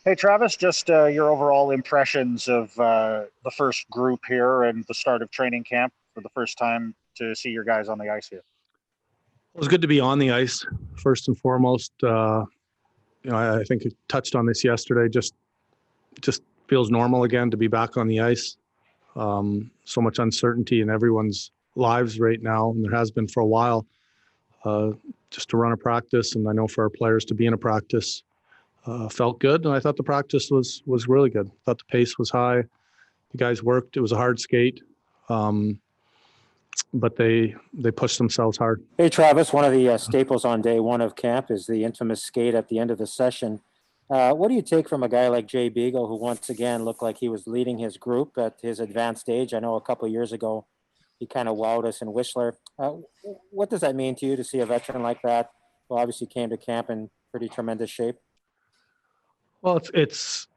Hey, Travis, just your overall impressions of the first group here and the start of training camp for the first time to see your guys on the ice here. It was good to be on the ice, first and foremost. I think I touched on this yesterday. Just feels normal again to be back on the ice. So much uncertainty in everyone's lives right now, and there has been for a while. Just to run a practice, and I know for our players to be in a practice felt good. And I thought the practice was really good. I thought the pace was high. The guys worked. It was a hard skate. But they pushed themselves hard. Hey, Travis, one of the staples on day one of camp is the infamous skate at the end of the session. What do you take from a guy like Jay Beagle, who once again looked like he was leading his group at his advanced age? I know a couple of years ago he kind of wowed us in Whistler. What does that mean to you to see a veteran like that, who obviously came to camp in pretty tremendous shape? Well, it's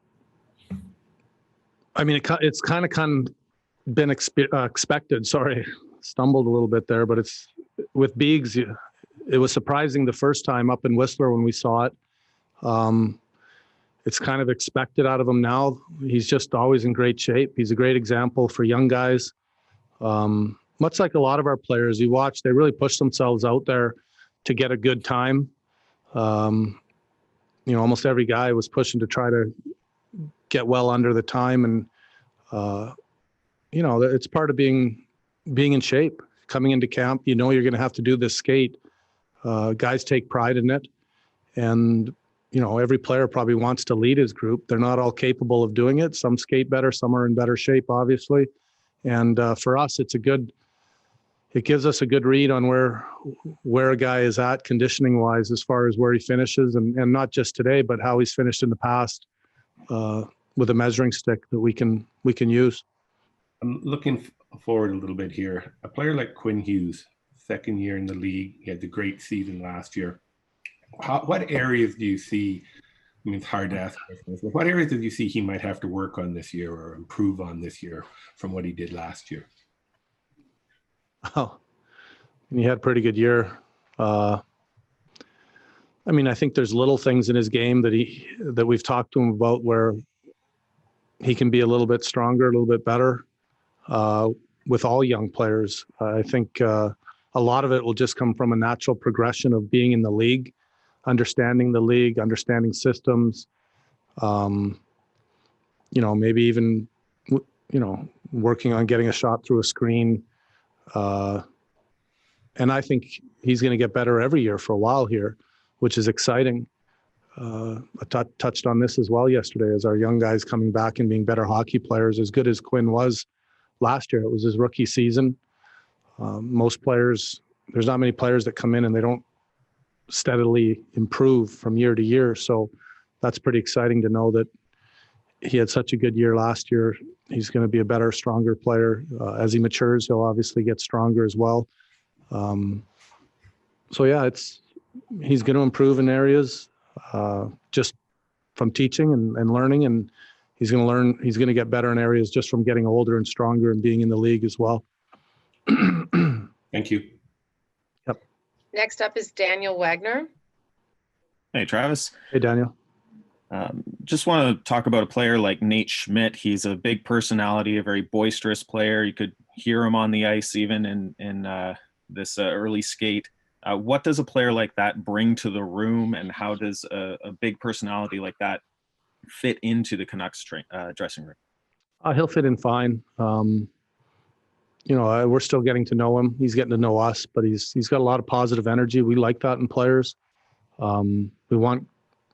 kind of been expected. Sorry, stumbled a little bit there, but it's with Beags. It was surprising the first time up in Whistler when we saw it. It's kind of expected out of him now. He's just always in great shape. He's a great example for young guys. Much like a lot of our players you watch, they really push themselves out there to get a good time. Almost every guy was pushing to try to get well under the time. And, it's part of being in shape. Coming into camp, you're going to have to do this skate. Guys take pride in it. And, every player probably wants to lead his group. They're not all capable of doing it. Some skate better, some are in better shape, obviously. And for us, it gives us a good read on where a guy is at conditioning wise, as far as where he finishes, and not just today, but how he's finished in the past, with a measuring stick that we can use. I'm looking forward a little bit here. A player like Quinn Hughes, second year in the league, he had the great season last year. What areas do you see? I mean, it's hard to ask questions, but what areas do you see he might have to work on this year or improve on this year from what he did last year? Oh, he had a pretty good year. I think there's little things in his game that we've talked to him about where he can be a little bit stronger, a little bit better. With all young players, I think a lot of it will just come from a natural progression of being in the league, understanding the league, understanding systems. Maybe even working on getting a shot through a screen. And I think he's going to get better every year for a while here, which is exciting. I touched on this as well yesterday, as our young guys coming back and being better hockey players, as good as Quinn was last year. It was his rookie season. Most players, there's not many players that come in and they don't steadily improve from year to year. So that's pretty exciting to know that he had such a good year last year. He's going to be a better, stronger player. As he matures, he'll obviously get stronger as well. He's going to improve in areas just from teaching and learning, and he's going to get better in areas just from getting older and stronger and being in the league as well. Thank you. Yep. Next up is Daniel Wagner. Hey, Travis. Hey, Daniel. Just want to talk about a player like Nate Schmidt. He's a big personality, a very boisterous player. You could hear him on the ice even in this early skate. What does a player like that bring to the room, and how does a big personality like that fit into the Canucks dressing room? He'll fit in fine. We're still getting to know him. He's getting to know us, but he's got a lot of positive energy. We like that in players.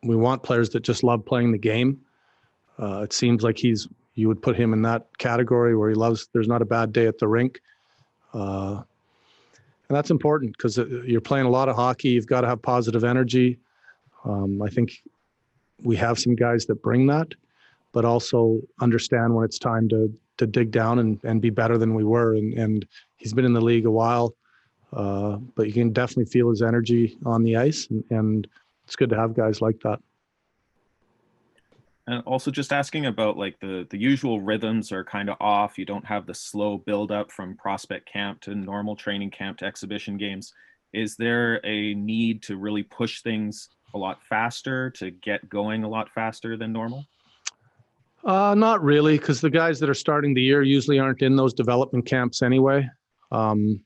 We want players that just love playing the game. It seems like you would put him in that category where there's not a bad day at the rink. And that's important because you're playing a lot of hockey. You've got to have positive energy. I think we have some guys that bring that, but also understand when it's time to dig down and be better than we were. And he's been in the league a while, but you can definitely feel his energy on the ice, and it's good to have guys like that. And also just asking about like the usual rhythms are kind of off. You don't have the slow build up from prospect camp to normal training camp to exhibition games. Is there a need to really push things a lot faster, to get going a lot faster than normal? Not really, because the guys that are starting the year usually aren't in those development camps anyway. So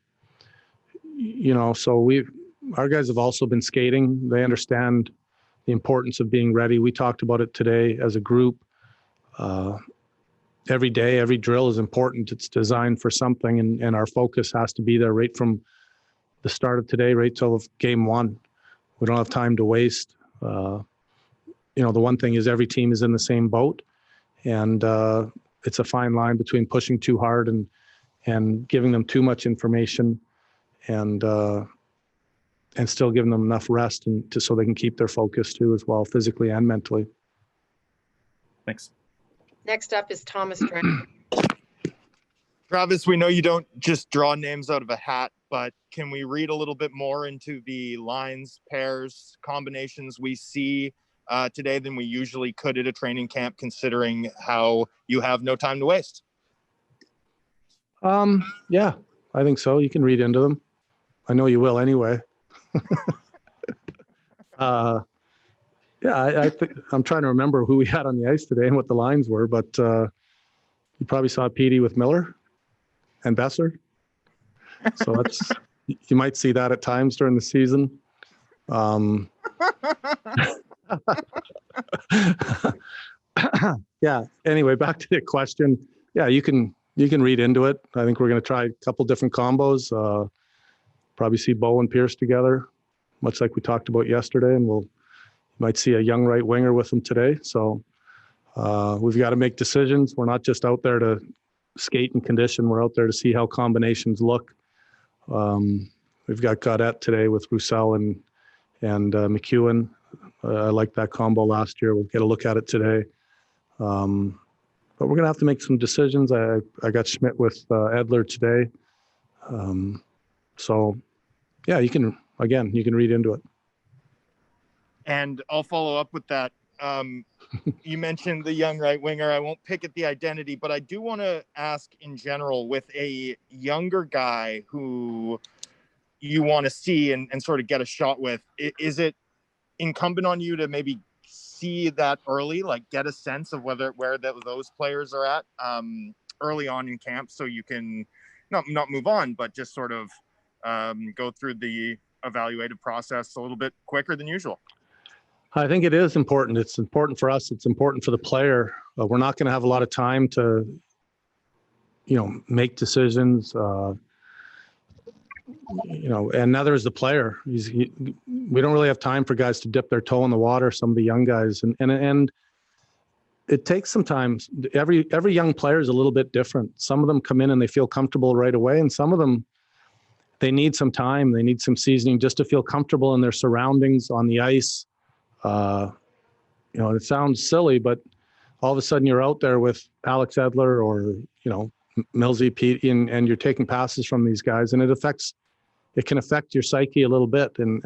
our guys have also been skating. They understand the importance of being ready. We talked about it today as a group. Every day, every drill is important. It's designed for something, and our focus has to be there right from the start of today, right till game one. We don't have time to waste. The one thing is every team is in the same boat, and it's a fine line between pushing too hard and giving them too much information, and still giving them enough rest so they can keep their focus too as well, physically and mentally. Thanks. Next up is Thomas Drennan. Travis, we know you don't just draw names out of a hat, but can we read a little bit more into the lines, pairs, combinations we see today than we usually could at a training camp, considering how you have no time to waste? Yeah, I think so. You can read into them. I know you will anyway. I think I'm trying to remember who we had on the ice today and what the lines were, but you probably saw Petey with Miller and Besser. So you might see that at times during the season. Yeah. Anyway, back to the question. Yeah, you can read into it. I think we're going to try a couple different combos. Probably see Bo and Pierce together, much like we talked about yesterday, and you might see a young right winger with them today. So we've got to make decisions. We're not just out there to skate and condition. We're out there to see how combinations look. We've got Gaudette today with Roussel and McEwen. I liked that combo last year. We'll get a look at it today. But we're going to have to make some decisions. I got Schmidt with Edler today. So, yeah, you can read into it. And I'll follow up with that. You mentioned the young right winger. I won't pick at the identity, but I do want to ask in general, with a younger guy who you want to see and sort of get a shot with, is it incumbent on you to maybe see that early, like get a sense of where those players are at early on in camp, so you can not move on, but just sort of go through the evaluative process a little bit quicker than usual? I think it is important. It's important for us. It's important for the player. We're not going to have a lot of time to, make decisions. And neither is the player. We don't really have time for guys to dip their toe in the water. Some of the young guys, and it takes some time. Every young player is a little bit different. Some of them come in and they feel comfortable right away, and some of them, they need some time. They need some seasoning just to feel comfortable in their surroundings on the ice. It sounds silly, but all of a sudden you're out there with Alex Edler or, Millsy, Pete, and you're taking passes from these guys, and it can affect your psyche a little bit. And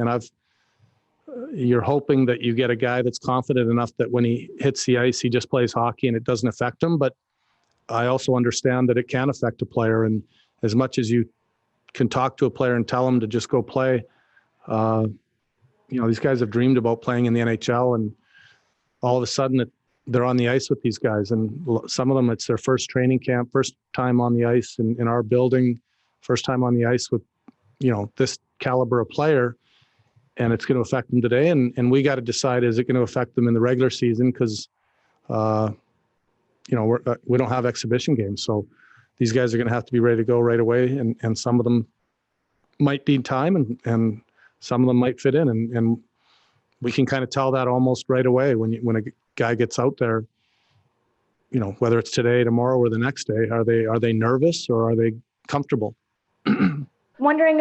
you're hoping that you get a guy that's confident enough that when he hits the ice, he just plays hockey and it doesn't affect him. But I also understand that it can affect a player. And as much as you can talk to a player and tell him to just go play, these guys have dreamed about playing in the NHL, and all of a sudden they're on the ice with these guys. And some of them, it's their first training camp, first time on the ice in our building, first time on the ice with, this caliber of player, and it's going to affect them today. And we got to decide, is it going to affect them in the regular season? Because, we don't have exhibition games. So these guys are going to have to be ready to go right away. And some of them might need time, and some of them might fit in, and we can kind of tell that almost right away when a guy gets out there, whether it's today, tomorrow, or the next day. Are they nervous or are they comfortable? Wondering,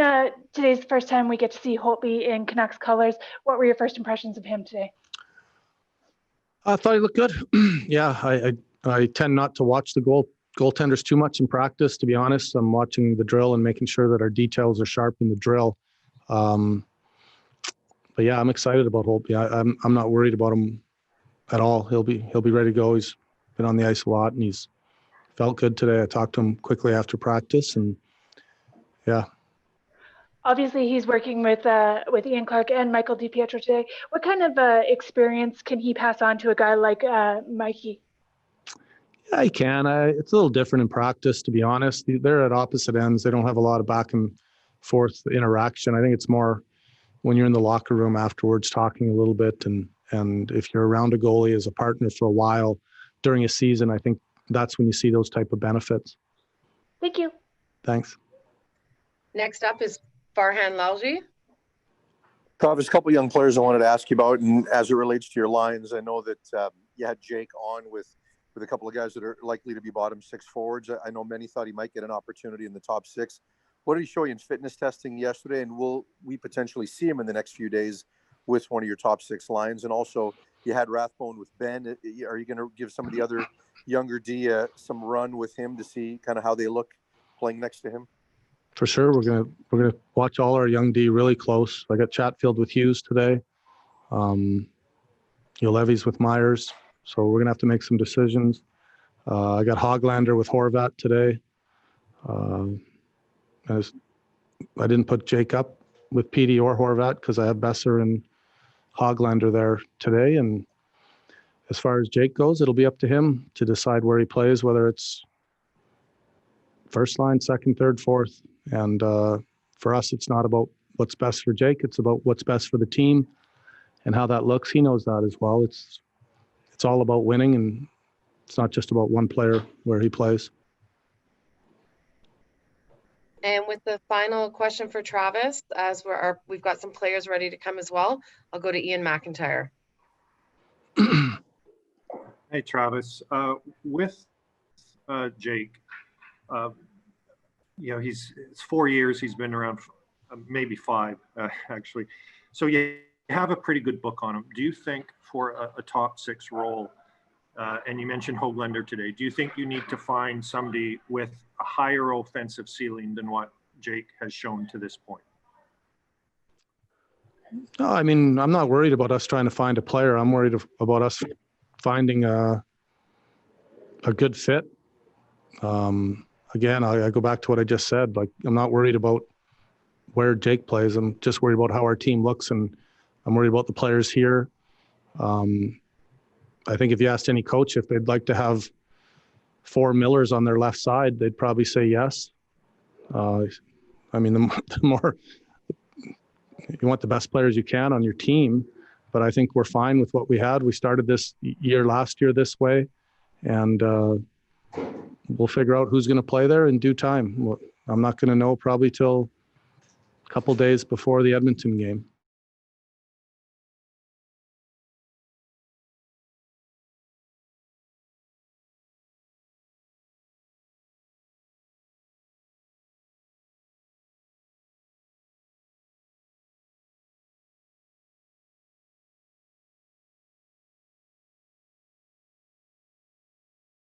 today's the first time we get to see Holtby in Canucks colors. What were your first impressions of him today? I thought he looked good. Yeah, I tend not to watch the goaltenders too much in practice, to be honest. I'm watching the drill and making sure that our details are sharp in the drill. But yeah, I'm excited about Holtby. I'm not worried about him at all. He'll be ready to go. He's been on the ice a lot, and he's felt good today. I talked to him quickly after practice, and yeah. Obviously, he's working with Ian Clark and Michael DiPietro today. What kind of experience can he pass on to a guy like Mikey? Yeah, he can. It's a little different in practice, to be honest. They're at opposite ends. They don't have a lot of back and forth interaction. I think it's more when you're in the locker room afterwards talking a little bit, and if you're around a goalie as a partner for a while during a season, I think that's when you see those type of benefits. Thank you. Thanks. Next up is Farhan Lalji. Travis, a couple of young players I wanted to ask you about, and as it relates to your lines, I know that you had Jake on with a couple of guys that are likely to be bottom six forwards. I know many thought he might get an opportunity in the top six. What did he show you in fitness testing yesterday, and will we potentially see him in the next few days with one of your top six lines? And also, you had Rathbone with Ben. Are you going to give some of the other younger D some run with him to see kind of how they look playing next to him? For sure, we're gonna watch all our young D really close. I got Chatfield with Hughes today. Levy's with Myers, so we're gonna have to make some decisions. I got Hoglander with Horvat today. I didn't put Jake up with PD or Horvat because I have Besser and Hoglander there today. And as far as Jake goes, it'll be up to him to decide where he plays, whether it's first line, second, third, fourth. And for us, it's not about what's best for Jake. It's about what's best for the team and how that looks. He knows that as well. It's all about winning, and it's not just about one player where he plays. And with the final question for Travis, as we've got some players ready to come as well, I'll go to Ian McIntyre. Hey, Travis. With Jake, it's 4 years. He's been around, maybe 5, actually. So you have a pretty good book on him. Do you think for a top 6 role, and you mentioned Hoglander today, do you think you need to find somebody with a higher offensive ceiling than what Jake has shown to this point? No, I mean, I'm not worried about us trying to find a player. I'm worried about us finding a good fit. Again, I go back to what I just said. Like, I'm not worried about where Jake plays. I'm just worried about how our team looks, and I'm worried about the players here. I think if you asked any coach if they'd like to have 4 Millers on their left side, they'd probably say yes. I mean, the more you want the best players you can on your team, but I think we're fine with what we had. We started this year last year this way, and we'll figure out who's going to play there in due time. I'm not going to know probably till a couple days before the Edmonton game.